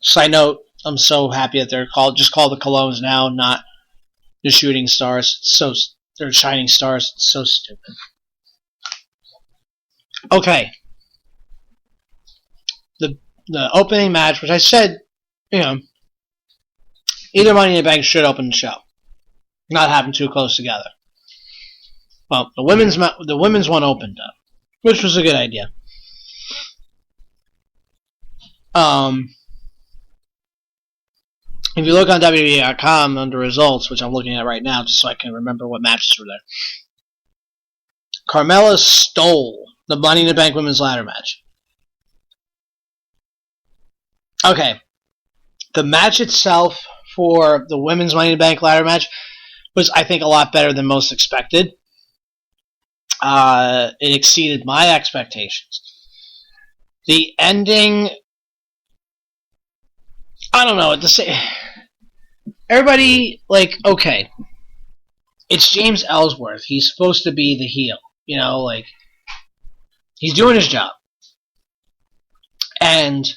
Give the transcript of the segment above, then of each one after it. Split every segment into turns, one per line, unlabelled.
Side note, I'm so happy that they're just called the Colognes now, not the Shooting Stars. They're Shining Stars. It's so stupid. Okay. The opening match, which I said, either Money in the Bank should open the show. Not having too close together. Well, the women's one opened up, which was a good idea. If you look on WWE.com under results, which I'm looking at right now, just so I can remember what matches were there, Carmella stole the Money in the Bank women's ladder match. Okay, the match itself for the women's Money in the Bank ladder match was, I think, a lot better than most expected. It exceeded my expectations. The ending, I don't know. Everybody, okay, it's James Ellsworth. He's supposed to be the heel. He's doing his job. And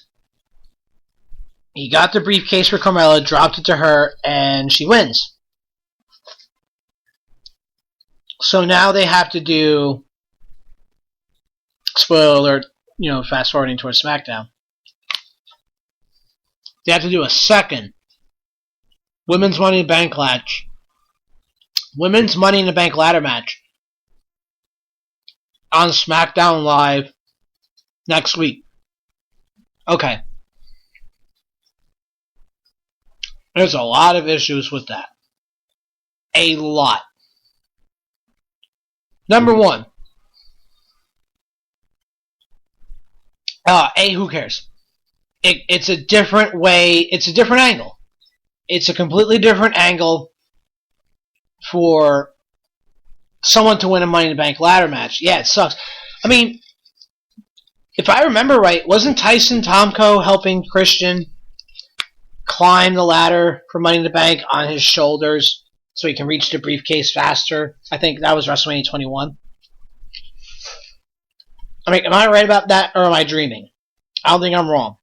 he got the briefcase for Carmella, dropped it to her, and she wins. So now they have to do, spoiler alert, fast forwarding towards SmackDown. They have to do a second Women's Money in the Bank match. Women's Money in the Bank ladder match on SmackDown Live next week. Okay. There's a lot of issues with that. A lot. Number one. Who cares? It's a different way. It's a different angle. It's a completely different angle for someone to win a Money in the Bank ladder match. Yeah, it sucks. I mean, if I remember right, wasn't Tyson Tomko helping Christian climb the ladder for Money in the Bank on his shoulders so he can reach the briefcase faster? I think that was WrestleMania 21. I mean, am I right about that, or am I dreaming? I don't think I'm wrong.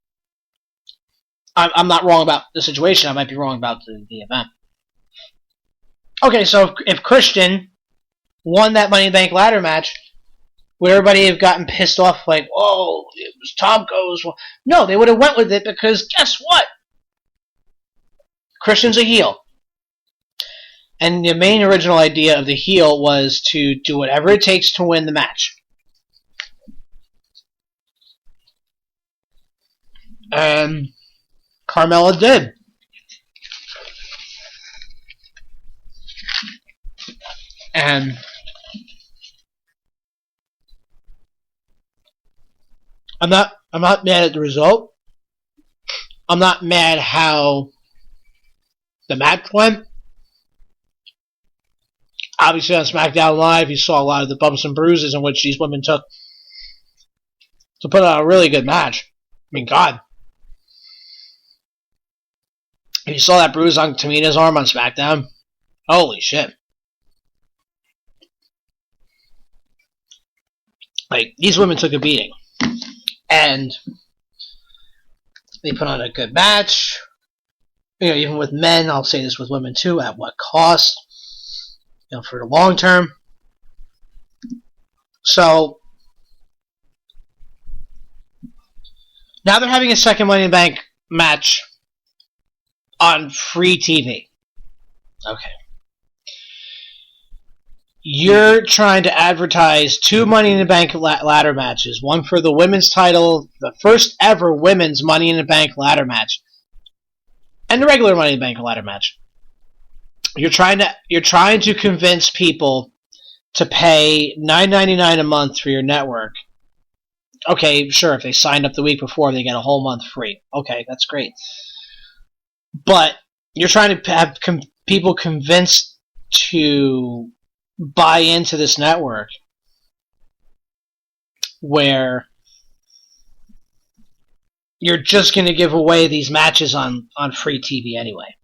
I'm not wrong about the situation. I might be wrong about the event. Okay, so if Christian won that Money in the Bank ladder match, would everybody have gotten pissed off like, oh, it was Tomko's? No, they would have went with it because guess what? Christian's a heel. And the main original idea of the heel was to do whatever it takes to win the match. And Carmella did. And I'm not mad at the result. I'm not mad how the match went. Obviously on SmackDown Live you saw a lot of the bumps and bruises in which these women took to put on a really good match. I mean, God. If you saw that bruise on Tamina's arm on SmackDown, holy shit. These women took a beating. And they put on a good match. Even with men, I'll say this with women too, at what cost? For the long term. So, now they're having a second Money in the Bank match on free TV. Okay. You're trying to advertise two Money in the Bank ladder matches. One for the women's title, the first ever women's Money in the Bank ladder match. And the regular Money in the Bank ladder match. You're trying to convince people to pay $9.99 a month for your network. Okay, sure, if they signed up the week before, they get a whole month free. Okay, that's great. But you're trying to have people convinced to buy into this network where you're just going to give away these matches on free TV anyway.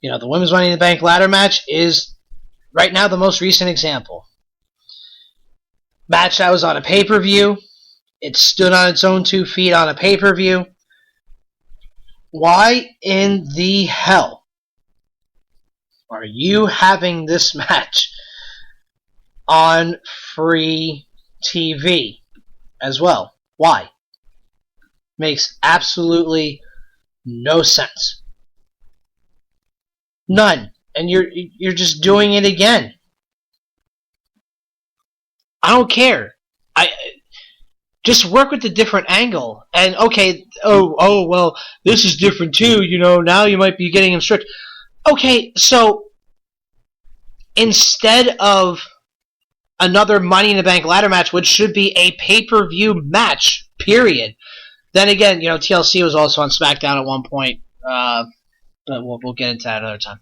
The Women's Money in the Bank ladder match is right now the most recent example. Match that was on a pay-per-view. It stood on its own 2 feet on a pay-per-view. why in the hell are you having this match on free TV as well? Why? Makes absolutely no sense. None. And you're just doing it again. I don't care. I just work with a different angle. And okay, well, this is different too, now you might be getting him strict. Okay, so instead of another Money in the Bank ladder match, which should be a pay-per-view match, period. Then again, TLC was also on SmackDown at one point, but we'll get into that another time.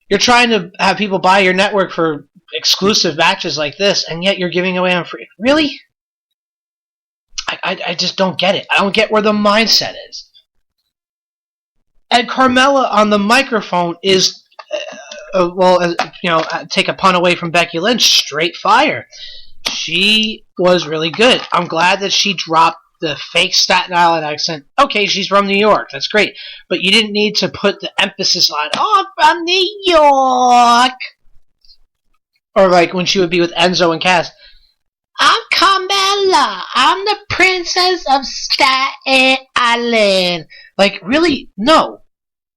You're trying to have people buy your network for exclusive matches like this, and yet you're giving away on free. Really? I just don't get it. I don't get where the mindset is. And Carmella on the microphone is, take a pun away from Becky Lynch, straight fire. She was really good. I'm glad that she dropped the fake Staten Island accent. Okay, she's from New York. That's great. But you didn't need to put the emphasis on, from New York. Or like when she would be with Enzo and Cass. I'm Carmella. I'm the princess of Staten Island. Like, really? No.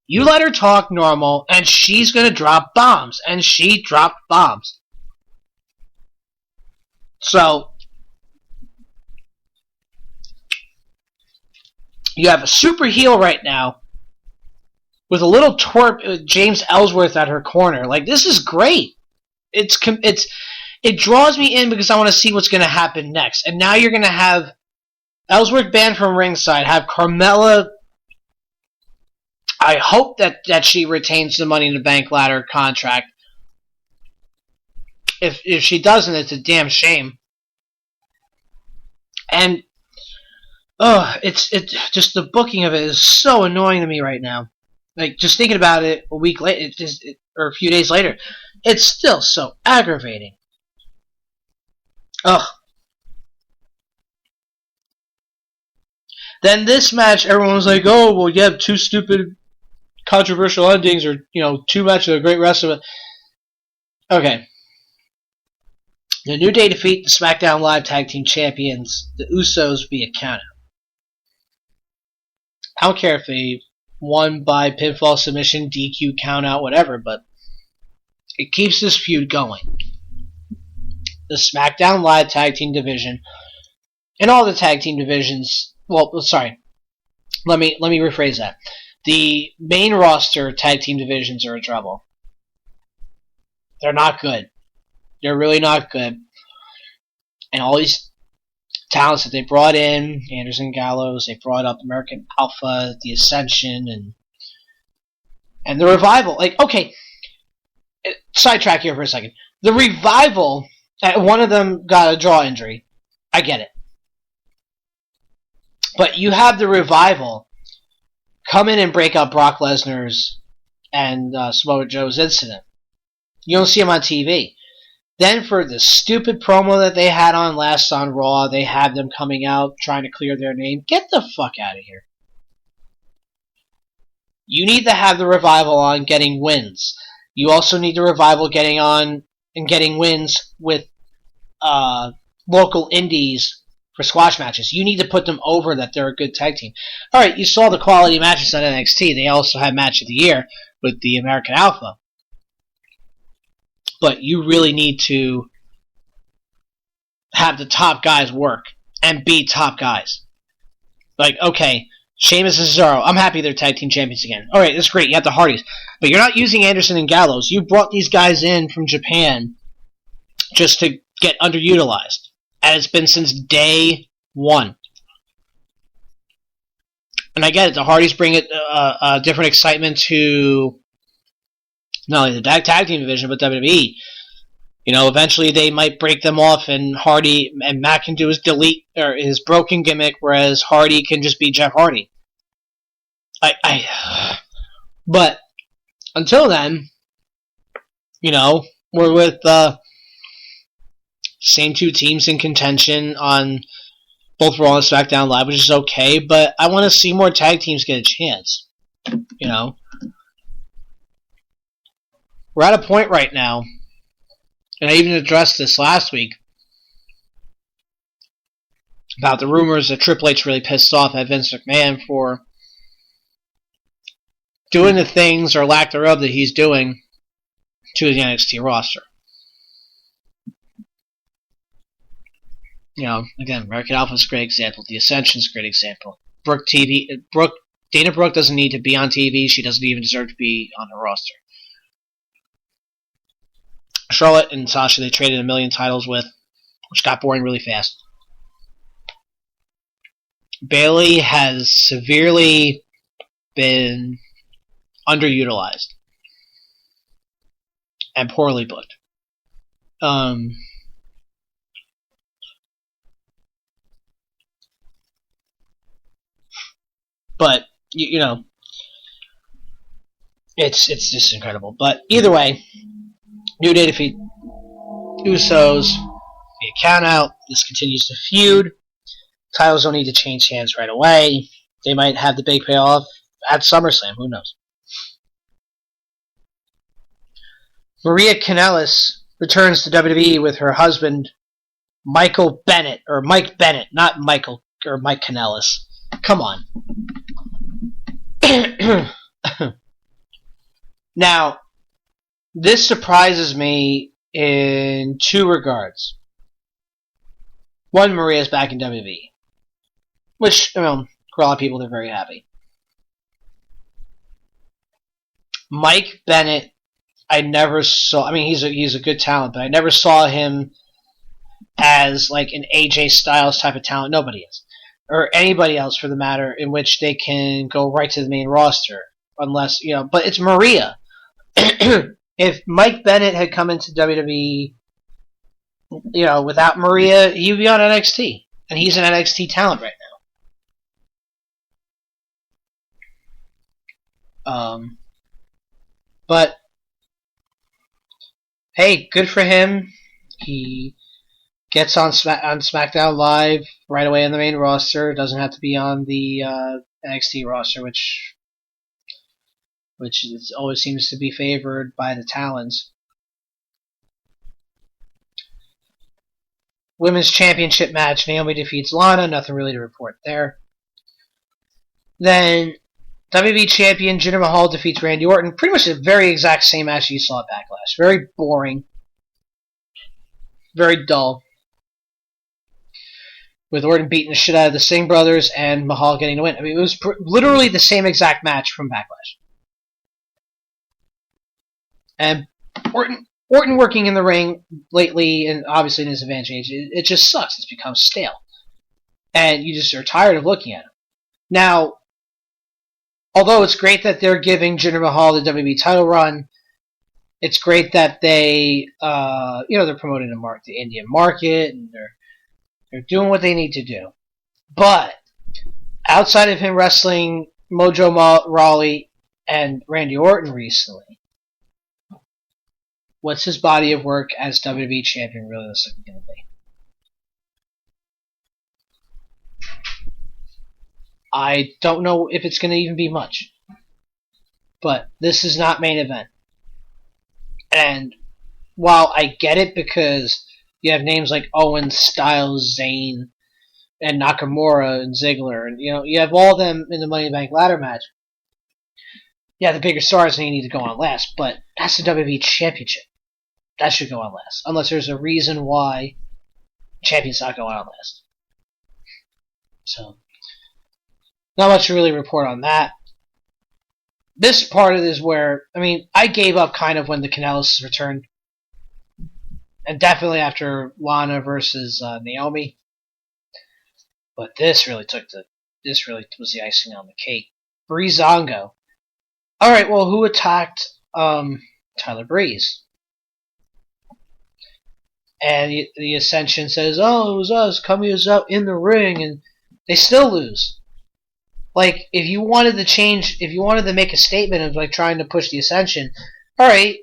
You let her talk normal, and she's going to drop bombs. And she dropped bombs. So, you have a super heel right now with a little twerp, James Ellsworth at her corner. Like, this is great. It draws me in because I want to see what's going to happen next. And now you're going to have Ellsworth banned from ringside, have Carmella. I hope that she retains the Money in the Bank ladder contract. If she doesn't, it's a damn shame. And it's just the booking of it is so annoying to me right now. Like, just thinking about it a week later, or a few days later, it's still so aggravating. Ugh. Then this match, everyone was like, "Oh, well, you have two stupid, controversial endings, or two matches of great wrestling." Okay. The New Day defeat the SmackDown Live Tag Team Champions, the Usos, via countout. I don't care if they won by pinfall, submission, DQ, countout, whatever, but it keeps this feud going. The SmackDown Live Tag Team division, and all the tag team divisions. Well, sorry. Let me rephrase that. The main roster tag team divisions are in trouble. They're not good. They're really not good. And all these talents that they brought in, Anderson, Gallows, they brought up American Alpha, the Ascension, and the Revival. Like, okay, sidetrack here for a second. The Revival, one of them got a jaw injury. I get it. But you have the Revival come in and break up Brock Lesnar's and Samoa Joe's incident. You don't see him on TV. Then for the stupid promo that they had on last on Raw, they have them coming out trying to clear their name. Get the fuck out of here. You need to have the Revival on getting wins. You also need the Revival getting on and getting wins with local indies for squash matches. You need to put them over that they're a good tag team. Alright, you saw the quality matches on NXT. They also had Match of the Year with the American Alpha. But you really need to have the top guys work and be top guys. Like, okay, Sheamus and Cesaro, I'm happy they're tag team champions again. Alright, that's great, you have the Hardys. But you're not using Anderson and Gallows. You brought these guys in from Japan just to get underutilized. And it's been since day one. And I get it, the Hardys bring a different excitement to not only the tag team division, but WWE. Eventually they might break them off, and Hardy and Matt can do his broken gimmick, whereas Hardy can just be Jeff Hardy. But until then, we're with same two teams in contention on both Raw and SmackDown Live, which is okay, but I want to see more tag teams get a chance. You know? We're at a point right now, and I even addressed this last week, about the rumors that Triple H really pissed off at Vince McMahon for doing the things, or lack thereof, that he's doing to the NXT roster. You know, again, American Alpha is a great example. The Ascension is a great example. Dana Brooke doesn't need to be on TV. She doesn't even deserve to be on the roster. Charlotte and Sasha, they traded 1 million titles with, which got boring really fast. Bayley has severely been underutilized and poorly booked. But you know, it's just incredible. But either way, New Day defeat Usos via countout. This continues to feud. Titles don't need to change hands right away. They might have the big payoff at SummerSlam. Who knows? Maria Kanellis returns to WWE with her husband, Michael Bennett, or Mike Bennett, not Michael or Mike Kanellis. Come on. Now, this surprises me in two regards. One, Maria's back in WWE, which, you know, for a lot of people, they're very happy. Mike Bennett, I never saw. I mean, he's a good talent, but I never saw him as like an AJ Styles type of talent. Nobody is, or anybody else for the matter, in which they can go right to the main roster, unless, you know. But it's Maria. If Mike Bennett had come into WWE, you know, without Maria, he'd be on NXT, and he's an NXT talent right now. But hey, good for him. He gets on SmackDown Live right away on the main roster. Doesn't have to be on the NXT roster, which always seems to be favored by the talents. Women's Championship match. Naomi defeats Lana. Nothing really to report there. Then WWE Champion Jinder Mahal defeats Randy Orton. Pretty much the very exact same match you saw at Backlash. Very boring. Very dull. With Orton beating the shit out of the Singh brothers and Mahal getting the win. I mean, it was literally the same exact match from Backlash. And Orton working in the ring lately, and obviously in his advanced age, it just sucks. It's become stale. And you just are tired of looking at him. Now, although it's great that they're giving Jinder Mahal the WWE title run, it's great that they, they're promoting the Indian market, and they're doing what they need to do. But outside of him wrestling Mojo Rawley and Randy Orton recently, what's his body of work as WWE champion realistically going to be? I don't know if it's going to even be much. But this is not main event. And while I get it because you have names like Owens, Styles, Zayn, and Nakamura and Ziggler, and you have all of them in the Money in the Bank ladder match. Yeah, the bigger stars need to go on last, but that's the WWE Championship. That should go on last. Unless there's a reason why champion's not going on last. So, not much to really report on that. This part of it is where, I gave up kind of when the Kanellis returned. And definitely after Lana versus Naomi. But this really was the icing on the cake. Breezango. Alright, well, who attacked Tyler Breeze? And the Ascension says, oh, it was us. Kami was out in the ring, and they still lose. Like, if you wanted to make a statement of, like, trying to push the Ascension, alright,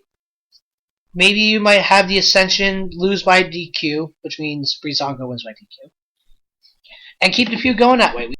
maybe you might have the Ascension lose by DQ, which means Breezango wins by DQ. and keep the feud going that way.